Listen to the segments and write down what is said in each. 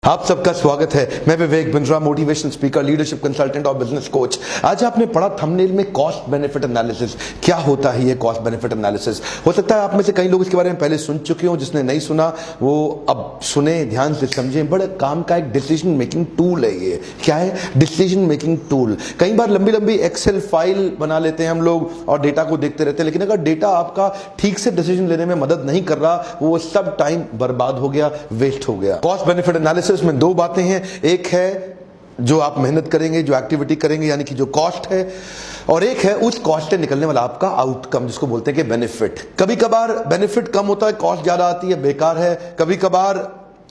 आप सबका स्वागत है। मैं Vivek Bindra, motivation speaker, leadership consultant और बिजनेस कोच। आज आपने पढ़ा थंबनेल में कॉस्ट बेनिफिट एनालिसिस। क्या होता है ये कॉस्ट बेनिफिट एनालिसिस? हो सकता है आप में से कई लोग इसके बारे में पहले सुन चुके हो, जिसने नहीं सुना वो अब सुने, ध्यान से समझें। बड़े काम का एक डिसीजन मेकिंग टूल है ये। क्या है? Decision making tool. कई बार लंबी लंबी एक्सेल फाइल बना लेते हैं हम लोग और डेटा को देखते रहते हैं, लेकिन अगर डेटा आपका ठीक से डिसीजन लेने में मदद नहीं कर रहा, वो सब टाइम बर्बाद हो गया, वेस्ट हो गया। कॉस्ट बेनिफिट एनालिसिस में दो बातें हैं। एक है जो आप मेहनत करेंगे, जो एक्टिविटी करेंगे, यानी कि जो कॉस्ट है, और एक है उस कॉस्ट से निकलने वाला आपका आउटकम, जिसको बोलते हैं कि बेनिफिट। कभी कभार बेनिफिट कम होता है, कॉस्ट ज्यादा आती है, बेकार है। कभी कभार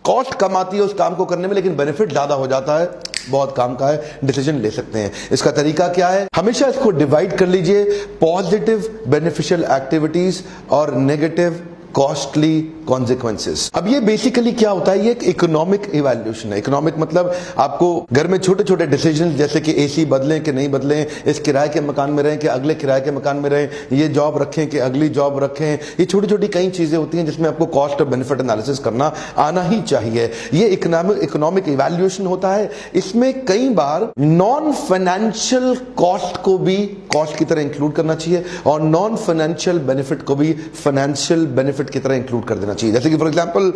कॉस्ट कम आती है उस काम को करने में, लेकिन बेनिफिट ज्यादा हो जाता है, बहुत काम का है, डिसीजन ले सकते हैं। इसका तरीका क्या है? हमेशा इसको डिवाइड कर लीजिए, पॉजिटिव बेनिफिशियल एक्टिविटीज और नेगेटिव कॉस्टली कॉन्सिक्वेंसेस। अब ये बेसिकली क्या होता है? ये एक इकोनॉमिक इवैल्यूएशन है। इकोनॉमिक मतलब आपको घर में छोटे छोटे डिसीजन, जैसे कि एसी बदलें कि नहीं बदलें, इस किराए के मकान में रहें कि अगले किराए के मकान में रहें, ये जॉब रखें कि अगली जॉब रखें, ये छोटी छोटी कई चीजें होती हैं जिसमें आपको कॉस्ट और बेनिफिट एनालिसिस करना आना ही चाहिए। ये इकोनॉमिक इवैल्यूएशन होता है। इसमें कई बार नॉन फाइनेंशियल कॉस्ट को भी कॉस्ट की तरह इंक्लूड करना चाहिए और नॉन फाइनेंशियल बेनिफिट को भी फाइनेंशियल बेनिफिट की तरह इंक्लूड कर देना चाहिए। जैसे कि फॉर एग्जांपल,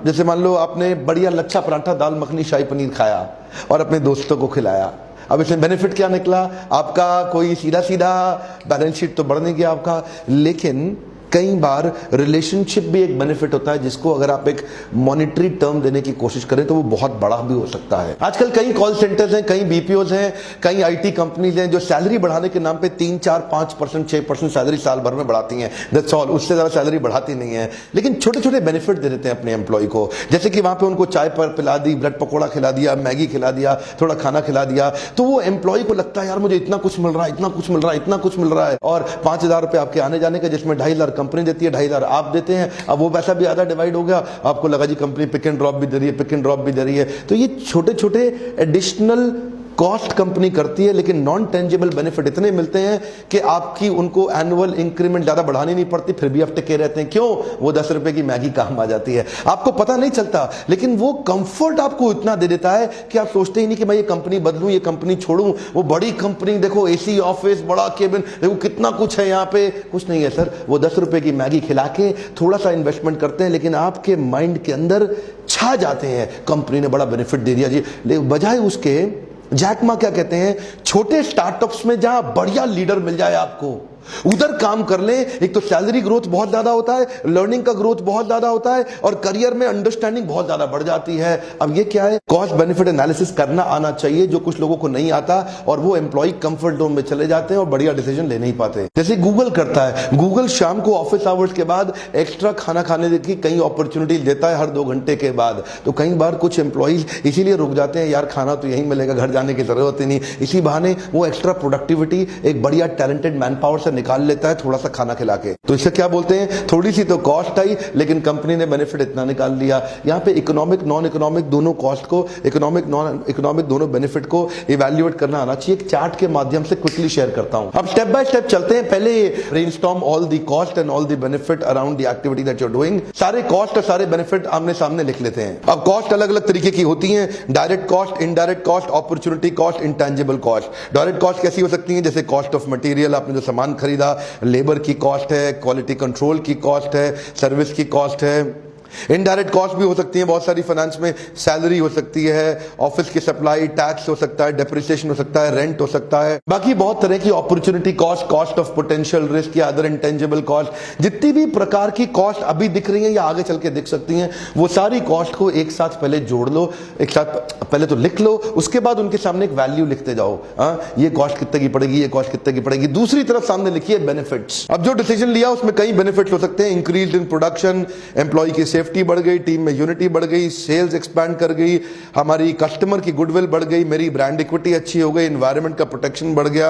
जैसे मान लो आपने बढ़िया लच्छा पराठा, दाल मखनी, शाही पनीर खाया और अपने दोस्तों को खिलाया। अब इसमें बेनिफिट क्या निकला? आपका कोई सीधा सीधा बैलेंस शीट तो बढ़ नहीं गया आपका, लेकिन कई बार रिलेशनशिप भी एक बेनिफिट होता है, जिसको अगर आप एक मॉनिटरी टर्म देने की कोशिश करें तो वो बहुत बड़ा भी हो सकता है। आजकल कई कॉल सेंटर्स हैं, कई बीपीओज हैं, कई आईटी कंपनीज हैं जो सैलरी बढ़ाने के नाम पे 3, 4, 5%, 6% सैलरी साल भर में बढ़ाती हैं। दैट्स ऑल, उससे ज्यादा सैलरी बढ़ाती नहीं है, लेकिन छोटे छोटे बेनिफिट दे देते हैं अपने एम्प्लॉय को। जैसे कि वहां पे उनको चाय पर पिला दी, ब्रेड पकौड़ा खिला दिया, मैगी खिला दिया, थोड़ा खाना खिला दिया, तो वो एम्प्लॉय को लगता है यार मुझे इतना कुछ मिल रहा है, इतना कुछ मिल रहा है, इतना कुछ मिल रहा है। और 5,000 रुपए आपके आने जाने का, जिसमें 2,500 कंपनी देती है, 2,500 आप देते हैं। अब वो पैसा भी आधा डिवाइड हो गया, आपको लगा जी कंपनी पिक एंड ड्रॉप भी दे रही है, पिक एंड ड्रॉप भी दे रही है। तो ये छोटे छोटे एडिशनल कॉस्ट कंपनी करती है, लेकिन नॉन टेंजिबल बेनिफिट इतने मिलते हैं कि आपकी उनको एनुअल इंक्रीमेंट ज्यादा बढ़ानी नहीं पड़ती, फिर भी आप टिके रहते हैं। क्यों? वो 10 रुपए की मैगी काम आ जाती है, आपको पता नहीं चलता, लेकिन वो कंफर्ट आपको इतना दे देता है कि आप सोचते ही नहीं कि मैं ये कंपनी बदलूं, ये कंपनी छोड़ूं। वो बड़ी कंपनी, देखो एसी ऑफिस, बड़ा केबिन, देखो कितना कुछ है यहाँ पे। कुछ नहीं है सर, वो 10 रुपए की मैगी खिला के थोड़ा सा इन्वेस्टमेंट करते हैं, लेकिन आपके माइंड के अंदर छा जाते हैं कंपनी ने बड़ा बेनिफिट दे दिया जी। बजाय उसके जैक मा क्या कहते हैं, छोटे स्टार्टअप्स में जहां बढ़िया लीडर मिल जाए आपको, उधर काम कर ले। एक तो सैलरी ग्रोथ बहुत ज्यादा होता है, लर्निंग का ग्रोथ बहुत ज्यादा होता है और करियर में अंडरस्टैंडिंग बहुत ज्यादा बढ़ जाती है। अब ये क्या है? कॉस्ट बेनिफिट एनालिसिस करना आना चाहिए, जो कुछ लोगों को नहीं आता, और वो एम्प्लॉय कंफर्ट जोन में चले जाते हैं और बढ़िया डिसीजन ले नहीं पाते। जैसे गूगल करता है, गूगल शाम को ऑफिस आवर्स के बाद एक्स्ट्रा खाना खाने की कई अपॉर्चुनिटी देता है हर 2 घंटे के बाद। तो कई बार कुछ एम्प्लॉइज इसीलिए रुक जाते हैं, यार खाना तो यहीं मिलेगा, घर जाने की जरूरत ही नहीं। इसी बहाने वो एक्स्ट्रा प्रोडक्टिविटी एक बढ़िया टैलेंटेड मैन पावर से निकाल लेता है, थोड़ा सा खाना खिला के। तो इसे क्या बोलते हैं? थोड़ी सी तो कॉस्ट आई, लेकिन कंपनी ने बेनिफिट इतना निकाल लिया। यहां पे इकोनॉमिक नॉन इकोनॉमिक दोनों कॉस्ट को, इकोनॉमिक नॉन इकोनॉमिक दोनों बेनिफिट को इवैल्यूएट करना आना चाहिए। एक चार्ट के माध्यम से क्विकली शेयर करता हूं। अब स्टेप बाय स्टेप चलते हैं। पहले brainstorm all the cost and all the benefit around the activity that you are doing. सारे कॉस्ट और सारे बेनिफिट आमने सामने लिख लेते हैं। अब कॉस्ट अलग अलग तरीके की होती हैं, direct cost, indirect cost, opportunity cost, intangible cost. Direct cost कैसी हो सकती है? जैसे कॉस्ट ऑफ मटेरियल, आपने जो सामान खरीदा, लेबर की कॉस्ट है, क्वालिटी कंट्रोल की कॉस्ट है, सर्विस की कॉस्ट है। इनडायरेक्ट कॉस्ट भी हो सकती है बहुत सारी फाइनेंस में, सैलरी हो सकती है, ऑफिस की सप्लाई, टैक्स हो सकता है, डेप्रिसिएशन हो सकता है, रेंट हो सकता है, बाकी बहुत तरह की opportunity cost, cost of potential risk या अदर इंटेंजिबल कॉस्ट। जितनी भी प्रकार की कॉस्ट अभी दिख रही है या आगे चल के दिख सकती हैं, वो सारी कॉस्ट को एक साथ पहले जोड़ लो, एक साथ पहले तो लिख लो, उसके बाद उनके सामने एक वैल्यू लिखते जाओ। ये कॉस्ट कितने की पड़ेगी, ये कॉस्ट कितने की पड़ेगी। दूसरी तरफ सामने लिखिए बेनिफिट्स। अब जो डिसीजन लिया उसमें कई बेनिफिट्स हो सकते हैं। इंक्रीज इन प्रोडक्शन, एम्प्लॉय की सेफ्टी बढ़ गई, टीम में यूनिटी बढ़ गई, सेल्स एक्सपैंड कर गई, हमारी कस्टमर की गुडविल बढ़ गई, मेरी ब्रांड इक्विटी अच्छी हो गई, एनवायरनमेंट का प्रोटेक्शन बढ़ गया,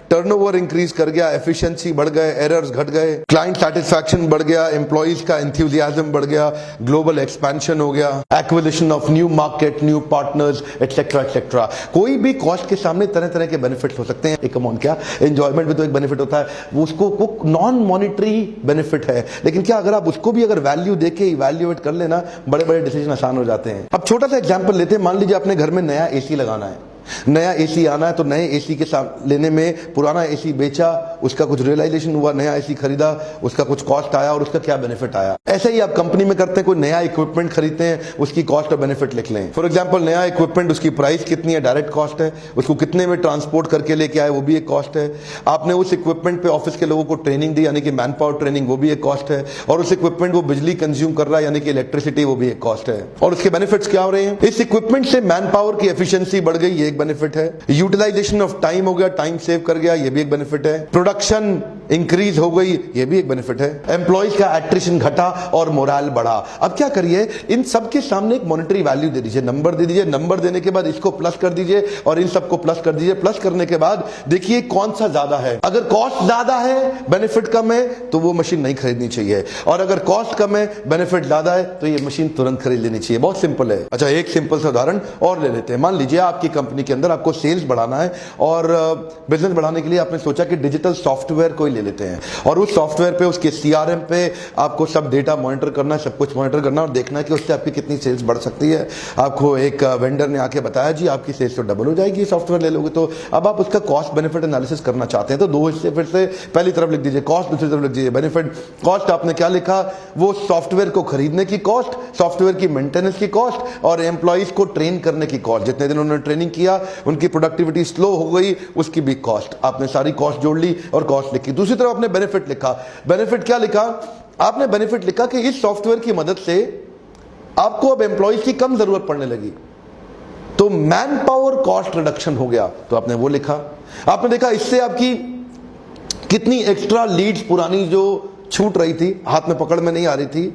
टर्नओवर इंक्रीज कर गया, एफिशिएंसी बढ़ गए, एरर्स घट गए, क्लाइंट सैटिस्फैक्शन बढ़ गया, एम्प्लॉइज का एंथुसियाज्म बढ़ गया, ग्लोबल एक्सपेंशन हो गया, acquisition of new market, new partners, etcetera etcetera. कोई भी कॉस्ट के सामने तरह तरह के बेनिफिट्स हो सकते हैं। एक अमाउंट क्या, एंजॉयमेंट भी तो एक बेनिफिट होता है, वो उसको नॉन मॉनिटरी बेनिफिट है, लेकिन क्या अगर आप उसको भी अगर वैल्यू देके इवैल्यूएट कर लेना, बड़े बड़े डिसीजन आसान हो जाते हैं। अब छोटा सा एग्जांपल लेते हैं, मान लीजिए अपने घर में नया एसी लगाना है, नया एसी आना है, तो नए एसी के साथ लेने में पुराना एसी बेचा, उसका कुछ रियलाइजेशन हुआ, नया एसी खरीदा, उसका कुछ कॉस्ट आया और उसका क्या बेनिफिट आया। ऐसे ही आप कंपनी में करते हैं, कोई नया इक्विपमेंट खरीदते हैं, उसकी कॉस्ट और बेनिफिट लिख लें। फॉर एग्जांपल नया इक्विपमेंट, उसकी प्राइस कितनी है, डायरेक्ट कॉस्ट है, उसको कितने में ट्रांसपोर्ट करके लेके आए, वो भी एक कॉस्ट है। आपने उस इक्विपमेंट पे ऑफिस के लोगों को ट्रेनिंग दी, यानी कि मैन पावर ट्रेनिंग, वो भी एक कॉस्ट है। और उस इक्विपमेंट वो बिजली कंज्यूम कर रहा है, यानी कि इलेक्ट्रिसिटी, वो भी एक कॉस्ट है। और उसके बेनिफिट्स क्या हो रहे हैं, इस इक्विपमेंट से मैन पावर की एफिशिएंसी बढ़ गई, ये एक बेनिफिट है। यूटिलाइजेशन ऑफ टाइम हो गया, टाइम सेव कर गया, ये भी एक बेनिफिट है। प्रोडक्शन इंक्रीज हो गई, ये भी एक बेनिफिट है। एम्प्लॉइज का एट्रिशन घटा और मोरल बढ़ा। अब क्या करिए, इन सब के सामने एक मॉनेटरी वैल्यू दे दीजिए, नंबर दे दीजिए, नंबर देने के बाद इसको प्लस कर दीजिए और इन सबको प्लस कर दीजिए। प्लस करने के बाद देखिए कौन सा ज्यादा है। अगर कॉस्ट ज्यादा है, बेनिफिट कम है, तो वो मशीन नहीं खरीदनी चाहिए। और अगर कॉस्ट कम है, बेनिफिट ज्यादा है, तो ये मशीन तुरंत खरीद लेनी चाहिए। बहुत सिंपल है। अच्छा, एक सिंपल सा उदाहरण और ले लेते हैं। मान लीजिए आपकी कंपनी के अंदर आपको सेल्स बढ़ाना है और बिजनेस बढ़ाने के लिए आपने सोचा कि डिजिटल सॉफ्टवेयर कोई ले लेते हैं और उस सॉफ्टवेयर पे, उसके सीआरएम पे आपको सब डेटा मॉनिटर करना है, सब कुछ मॉनिटर करना है और देखना है कि उससे आपकी कितनी सेल्स बढ़ सकती है। आपको एक वेंडर ने आके बताया जी आपकी सेल्स तो डबल हो जाएगी सॉफ्टवेयर ले लोगे, तो अब आप उसका कॉस्ट बेनिफिट एनालिसिस करना चाहते हैं, तो दो हिस्से फिर से, पहली तरफ लिख दीजिए कॉस्ट, दूसरी तरफ लिख दीजिए बेनिफिट। कॉस्ट आपने क्या लिखा, वो सॉफ्टवेयर को खरीदने की कॉस्ट, सॉफ्टवेयर की मेंटेनेंस की कॉस्ट और एम्प्लॉइज को ट्रेन करने की कॉस्ट। जितने दिन उन्होंने ट्रेनिंग किया, उनकी प्रोडक्टिविटी स्लो हो गई, उसकी भी कॉस्ट। आपने सारी कॉस्ट जोड़ ली और कॉस्ट लिखी। दूसरी तरफ आपने बेनिफिट लिखा। बेनिफिट क्या लिखा, आपने बेनिफिट लिखा कि इस सॉफ्टवेयर की मदद से आपको अब एम्प्लॉइज की कम जरूरत पड़ने लगी, तो मैन पावर कॉस्ट रिडक्शन हो गया, तो आपने वो लिखा। आपने देखा इससे आपकी कितनी एक्स्ट्रा लीड्स पुरानी जो छूट रही थी, हाथ में पकड़ में नहीं आ रही थी,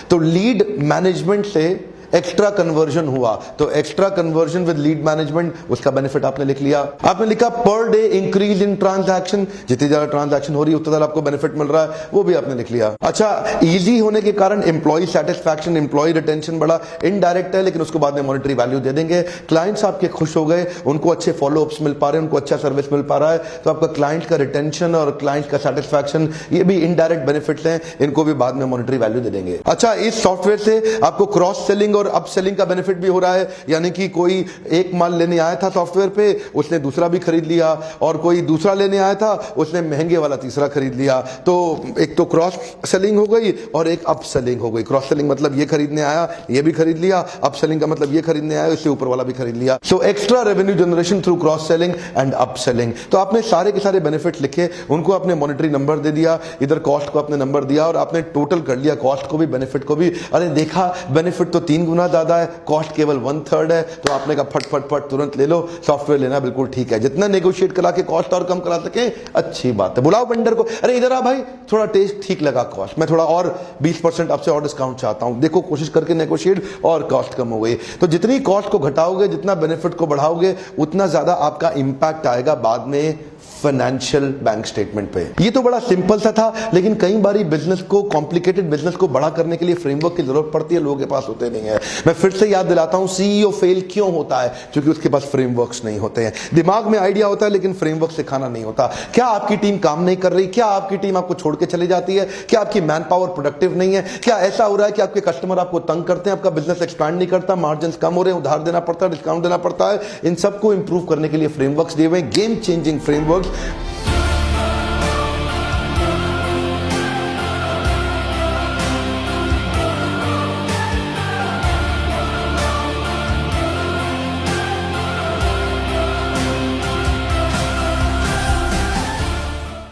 तो लीड मैनेजमेंट से एक्स्ट्रा कन्वर्जन हुआ, तो extra conversion with lead management, उसका बेनिफिट आपने लिख लिया। आपने लिखा per day increase in transaction, जितनी ज्यादा ट्रांजैक्शन हो रही है उतना ज्यादा आपको बेनिफिट मिल रहा है, वो भी आपने लिख लिया। अच्छा, इजी होने के कारण एम्प्लॉय सेटिस्फैक्शन, एम्प्लॉय रिटेंशन बढ़ा, इनडायरेक्ट है लेकिन उसको बाद में मॉनेटरी वैल्यू दे देंगे। क्लाइंट्स आपके खुश हो गए, उनको अच्छे फॉलोअप्स मिल पा रहे हैं, उनको अच्छा सर्विस मिल पा रहा है, तो आपका क्लाइंट का रिटेंशन और क्लाइंट का सेटिस्फैक्शन, ये भी इनडायरेक्ट बेनिफिट्स हैं, इनको भी बाद में मॉनेटरी वैल्यू दे देंगे। अच्छा, इस सॉफ्टवेयर से आपको क्रॉस सेलिंग और अप सेलिंग का बेनिफिट भी हो रहा है, यानी कि कोई एक माल लेने आया था सॉफ्टवेयर पे, उसने दूसरा भी खरीद लिया, और कोई दूसरा लेने आया था, उसने महंगे वाला तीसरा खरीद लिया। तो एक तो क्रॉस सेलिंग हो गई और एक अप सेलिंग हो गई। क्रॉस सेलिंग मतलब ये खरीदने आया, ये भी खरीद लिया, अप सेलिंग का मतलब ये खरीदने आया, इससे ऊपर वाला भी खरीद लिया। So extra revenue generation through cross selling and up selling. तो आपने सारे के सारे बेनिफिट लिखे, उनको आपने मॉनेटरी नंबर दे दिया, इधर कॉस्ट को आपने नंबर दिया और आपने टोटल कर लिया, कॉस्ट को भी बेनिफिट को भी। अरे देखा, बेनिफिट तो 3 गुना ज्यादा है, कॉस्ट केवल 1/3 है, तो आपने कहा फट फट फट तुरंत ले लो, सॉफ्टवेयर लेना बिल्कुल ठीक है। जितना नेगोशिएट करा के कॉस्ट और कम करा सके अच्छी बात है। बुलाओ वेंडर को, अरे इधर आ भाई, थोड़ा टेस्ट ठीक लगा कॉस्ट, मैं थोड़ा और 20% आपसे और डिस्काउंट चाहता हूं। देखो कोशिश करके नेगोशिएट और कॉस्ट कम हो गई। तो जितनी कॉस्ट को घटाओगे, जितना बेनिफिट को बढ़ाओगे, उतना ज्यादा आपका इंपैक्ट आएगा बाद में फाइनेंशियल बैंक स्टेटमेंट पे। ये तो बड़ा सिंपल सा था, लेकिन कई बारी बिजनेस को, कॉम्प्लिकेटेड बिजनेस को बड़ा करने के लिए फ्रेमवर्क की जरूरत पड़ती है, लोगों के पास होते नहीं है। मैं फिर से याद दिलाता हूं, सीईओ फेल क्यों होता है? क्योंकि उसके पास फ्रेमवर्क्स नहीं होते हैं। दिमाग में आइडिया होता है लेकिन फ्रेमवर्क सिखाना नहीं होता। क्या आपकी टीम काम नहीं कर रही? क्या आपकी टीम आपको छोड़ के चली जाती है? क्या आपकी मैन पावर प्रोडक्टिव नहीं है? क्या ऐसा हो रहा है कि आपके कस्टमर आपको तंग करते हैं, आपका बिजनेस एक्सपैंड नहीं करता, मार्जिन कम हो रहे हैं, उधार देना पड़ता है, डिस्काउंट देना पड़ता है? इन सबको इंप्रूव करने के लिए फ्रेमवर्क्स दिए हुए, गेम चेंजिंग फ्रेमवर्क्स।